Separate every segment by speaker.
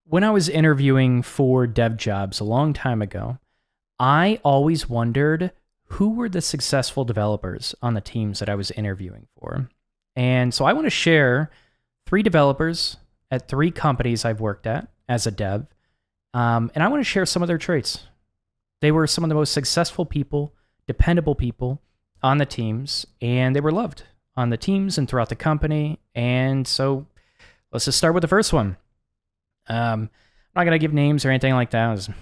Speaker 1: When I was interviewing for dev jobs a long time ago, I always wondered who were the successful developers on the teams that I was interviewing for. And so I want to share three developers at three companies I've worked at as a dev. And I want to share some of their traits. They were some of the most successful people, dependable people on the teams, and they were loved on the teams and throughout the company. And so let's just start with the first one. I'm not going to give names or anything like that. I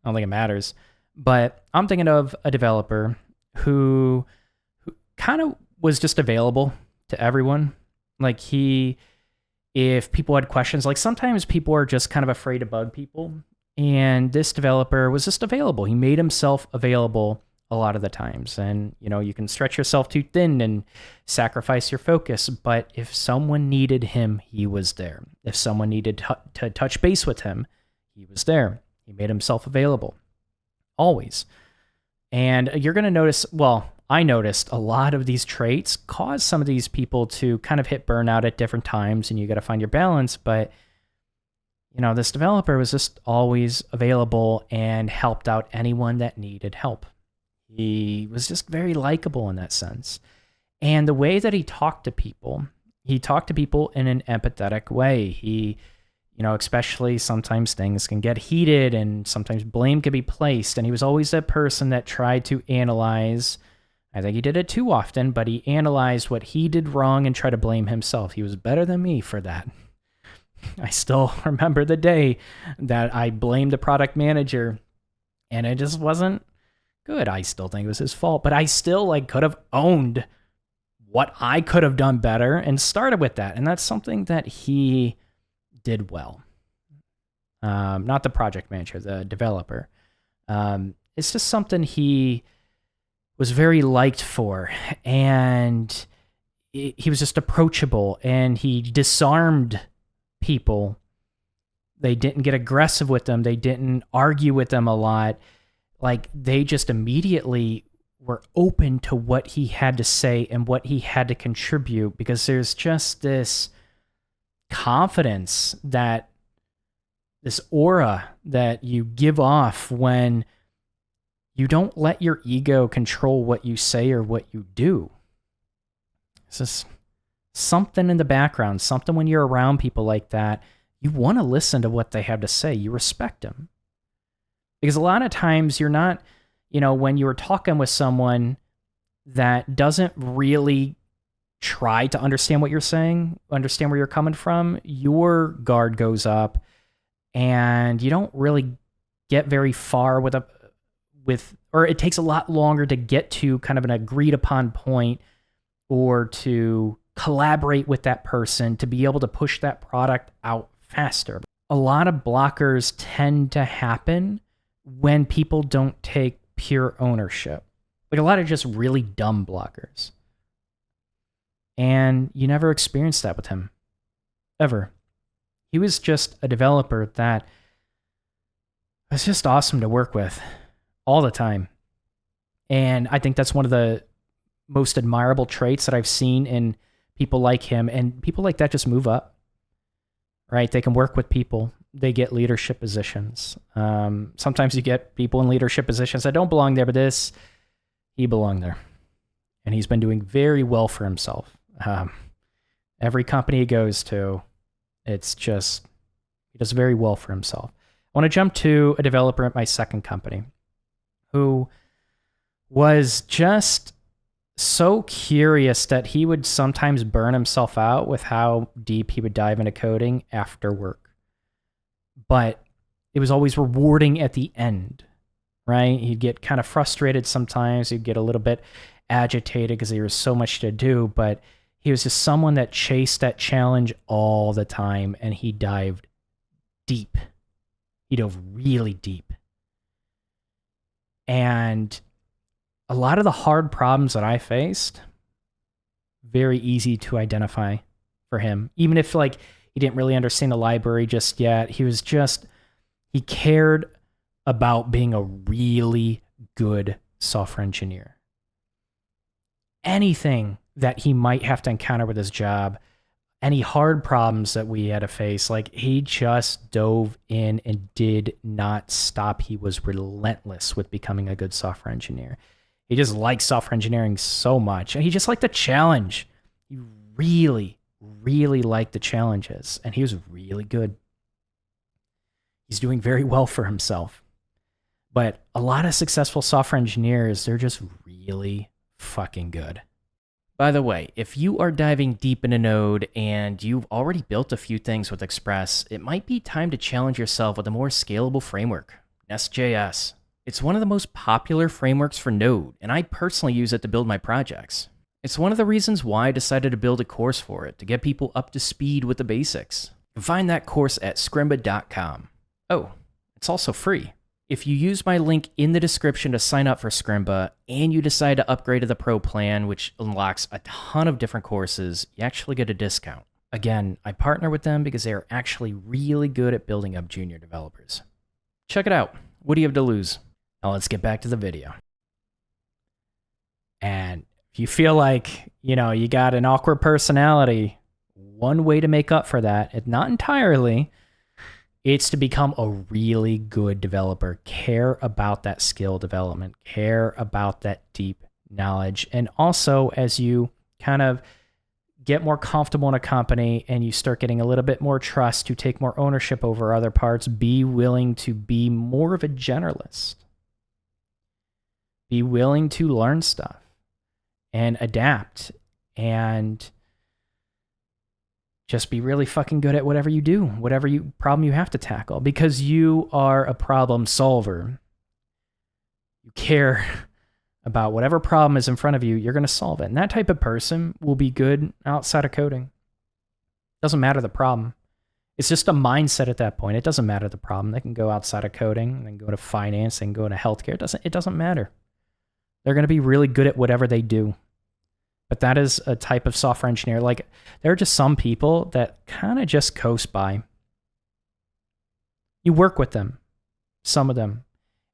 Speaker 1: don't think it matters. But I'm thinking of a developer who kind of was just available to everyone. Like if people had questions, like sometimes people are just kind of afraid to bug people. And this developer was just available. He made himself available a lot of the times. And, you can stretch yourself too thin and sacrifice your focus. But if someone needed him, he was there. If someone needed to touch base with him, he was there. He made himself available. Always. And you're going to notice, well, I noticed a lot of these traits cause some of these people to kind of hit burnout at different times, and you got to find your balance. But, this developer was just always available and helped out anyone that needed help. He was just very likable in that sense. And the way that he talked to people in an empathetic way. He, especially sometimes things can get heated and sometimes blame can be placed. And he was always that person that tried to analyze. I think he did it too often, but he analyzed what he did wrong and tried to blame himself. He was better than me for that. I still remember the day that I blamed the product manager and it just wasn't good. I still think it was his fault, but I still could have owned what I could have done better and started with that. And that's something that he did well. Not the project manager, the developer. It's just something he was very liked for, and he was just approachable, and he disarmed people. They didn't get aggressive with them. They didn't argue with them a lot. They just immediately were open to what he had to say and what he had to contribute, because there's just this confidence, this aura that you give off when you don't let your ego control what you say or what you do. It's just something in the background, something when you're around people like that, you want to listen to what they have to say. You respect them. Because a lot of times you're not, when you're talking with someone that doesn't really try to understand what you're saying, understand where you're coming from, your guard goes up and you don't really get very far or it takes a lot longer to get to kind of an agreed upon point or to collaborate with that person to be able to push that product out faster. A lot of blockers tend to happen when people don't take pure ownership. A lot of just really dumb blockers. And you never experienced that with him. Ever. He was just a developer that was just awesome to work with all the time. And I think that's one of the most admirable traits that I've seen in people like him. And people like that just move up, right? They can work with people. They get leadership positions. Sometimes you get people in leadership positions that don't belong there, but he belonged there. And he's been doing very well for himself. Every company he goes to, he does very well for himself. I want to jump to a developer at my second company who was just so curious that he would sometimes burn himself out with how deep he would dive into coding after work. But it was always rewarding at the end, right? He'd get kind of frustrated sometimes. He'd get a little bit agitated because there was so much to do, but he was just someone that chased that challenge all the time, and he dived deep. He dove really deep. And a lot of the hard problems that I faced, very easy to identify for him. Even if he didn't really understand the library just yet, he cared about being a really good software engineer. Anything that he might have to encounter with his job, any hard problems that we had to face. Like, he just dove in and did not stop. He was relentless with becoming a good software engineer. He just liked software engineering so much. And he just liked the challenge. He really, really liked the challenges. And he was really good. He's doing very well for himself. But a lot of successful software engineers, they're just really fucking good. By the way, if you are diving deep into Node and you've already built a few things with Express, it might be time to challenge yourself with a more scalable framework, Nest.js. It's one of the most popular frameworks for Node, and I personally use it to build my projects. It's one of the reasons why I decided to build a course for it, to get people up to speed with the basics. You can find that course at scrimba.com. Oh, it's also free. If you use my link in the description to sign up for Scrimba and you decide to upgrade to the Pro plan, which unlocks a ton of different courses, you actually get a discount. Again, I partner with them because they are actually really good at building up junior developers. Check it out. What do you have to lose? Now let's get back to the video. And if you feel like, you got an awkward personality, one way to make up for that, and not entirely, it's to become a really good developer. Care about that skill development. Care about that deep knowledge. And also, as you kind of get more comfortable in a company and you start getting a little bit more trust to take more ownership over other parts, be willing to be more of a generalist. Be willing to learn stuff and adapt and just be really fucking good at whatever you do, whatever problem you have to tackle, because you are a problem solver. You care about whatever problem is in front of you, you're going to solve it. And that type of person will be good outside of coding. Doesn't matter the problem. It's just a mindset at that point. It doesn't matter the problem. They can go outside of coding, they can go to finance, they can go into healthcare. It doesn't matter. They're going to be really good at whatever they do. But that is a type of software engineer. Like, there are just some people that kind of just coast by. You work with them, some of them,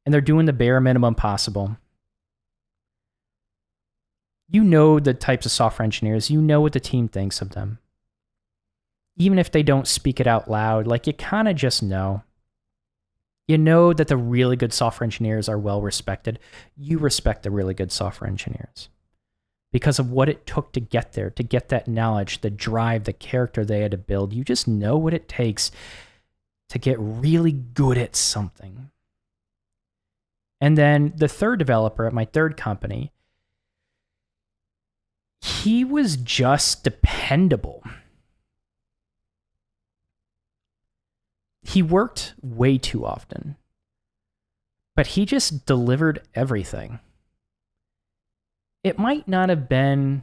Speaker 1: and they're doing the bare minimum possible. You know the types of software engineers. You know what the team thinks of them. Even if they don't speak it out loud, like, you kind of just know. You know that the really good software engineers are well respected. You respect the really good software engineers because of what it took to get there, to get that knowledge, the drive, the character they had to build. You just know what it takes to get really good at something. And then the third developer at my third company, he was just dependable. He worked way too often, but he just delivered everything. It might not have been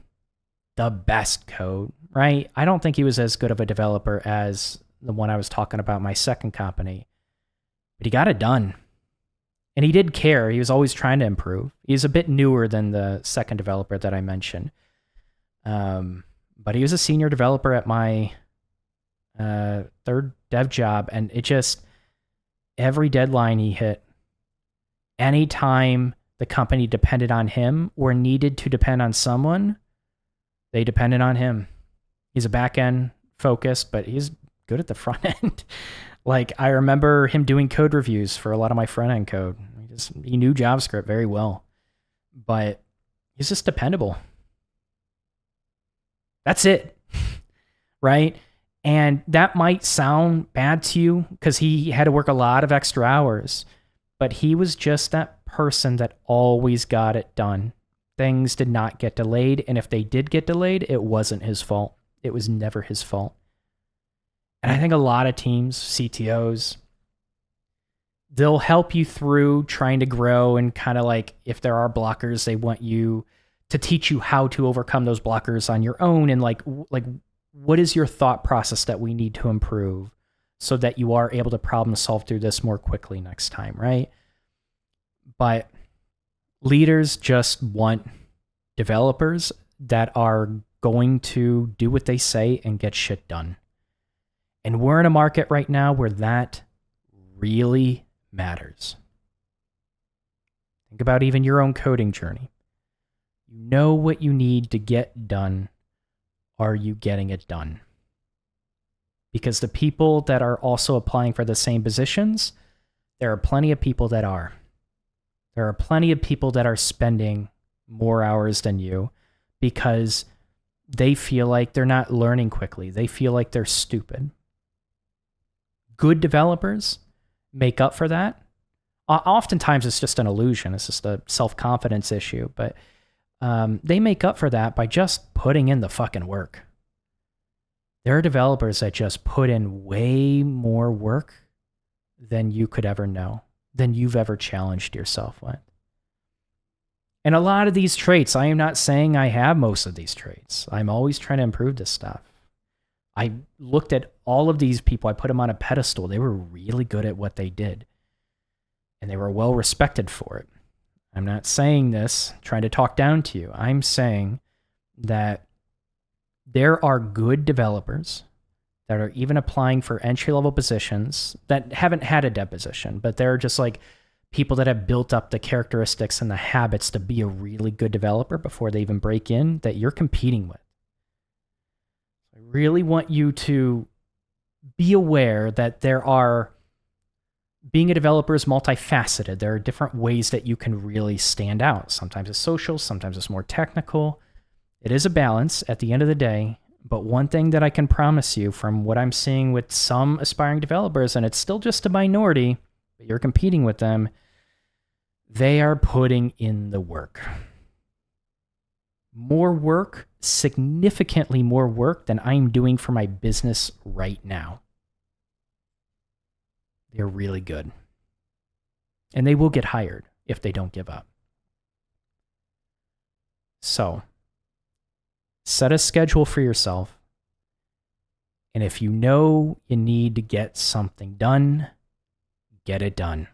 Speaker 1: the best code, right? I don't think he was as good of a developer as the one I was talking about, my second company, but he got it done. And he did care. He was always trying to improve. He's a bit newer than the second developer that I mentioned. But he was a senior developer at my third dev job, and it just, every deadline he hit, anytime the company depended on him or needed to depend on someone, they depended on him. He's a back-end focused, but he's good at the front end. Like, I remember him doing code reviews for a lot of my front-end code. He knew JavaScript very well, but he's just dependable. That's it, right? And that might sound bad to you because he had to work a lot of extra hours, but he was just that person that always got it done. Things did not get delayed, and if they did get delayed, it wasn't his fault. It was never his fault. And I think a lot of teams, CTOs, they'll help you through trying to grow, and kind of like, if there are blockers, they want you to teach you how to overcome those blockers on your own, and like what is your thought process that we need to improve so that you are able to problem solve through this more quickly next time, right? But leaders just want developers that are going to do what they say and get shit done. And we're in a market right now where that really matters. Think about even your own coding journey. You know what you need to get done. Are you getting it done? because the people that are also applying for the same positions, there are plenty of people that are. There are plenty of people that are spending more hours than you because they feel like they're not learning quickly. They feel like they're stupid. Good developers make up for that. Oftentimes it's just an illusion. It's just a self-confidence issue, but they make up for that by just putting in the fucking work. There are developers that just put in way more work than you could ever know, than you've ever challenged yourself with. And a lot of these traits, I am not saying I have most of these traits. I'm always trying to improve this stuff. I looked at all of these people, I put them on a pedestal. They were really good at what they did, and they were well respected for it. I'm not saying this trying to talk down to you. I'm saying that there are good developers that are even applying for entry-level positions that haven't had a dev position, but they're just like people that have built up the characteristics and the habits to be a really good developer before they even break in, that you're competing with. I really want you to be aware that being a developer is multifaceted. There are different ways that you can really stand out. Sometimes it's social, sometimes it's more technical. It is a balance at the end of the day. But one thing that I can promise you from what I'm seeing with some aspiring developers, and it's still just a minority, but you're competing with them, they are putting in the work. More work, significantly more work than I'm doing for my business right now. They're really good. And they will get hired if they don't give up. So, set a schedule for yourself. And if you know you need to get something done, get it done.